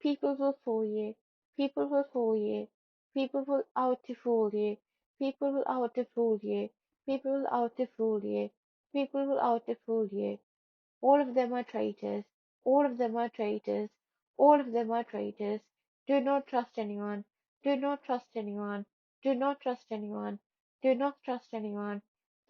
People will fool you. People will fool you. People will out to fool you. People will out to fool you. People will out to fool you. People will out to fool you. All of them are traitors. All of them are traitors. All of them are traitors. Do not trust anyone. Do not trust anyone. Do not trust anyone. Do not trust anyone.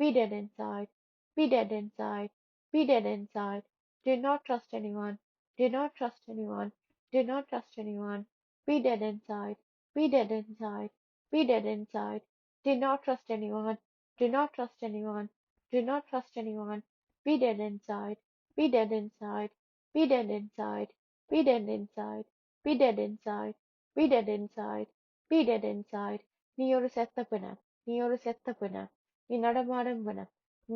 Be dead inside. Be dead inside. Be dead inside. Do not trust anyone. Do not trust anyone. Do not trust anyone. Be dead inside. Be dead inside. Be dead inside. Do not trust anyone. Do not trust anyone. Do not trust anyone. Be dead inside. Be dead inside. Be dead inside. Be dead inside. Be dead inside. Be dead inside. Be dead inside. നീ ഒരു സെത്ത പിണം. നീ ഒരു സെത്ത പിണം. നീ നടമാടും പിണം.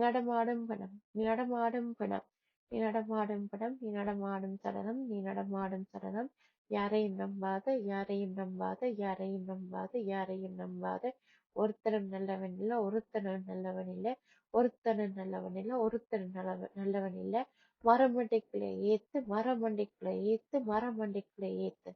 നടമാടും പിണം. നീ നടമാടും പിണം. നീ നടമാടും പിണം. നീ നടമാടും சடலம். நீ நடமாடும் சடலம். யாரையும் நம்பாத, யாரையும் நம்பாத, யாரையும் நம்பாத, யாரையும் நம்பாத. ஒருத்தரும் நல்லவன் இல்ல, ஒருத்தனும் நல்லவன் இல்ல, ஒருத்தனும் நல்லவன் இல்ல, ஒருத்தனும் நல்லவன் இல்ல. மரமண்டைக்குள்ள ஏத்து, மரமண்டைக்குள்ள ஏத்து, மரமண்டைக்குள்ள ஏத்து.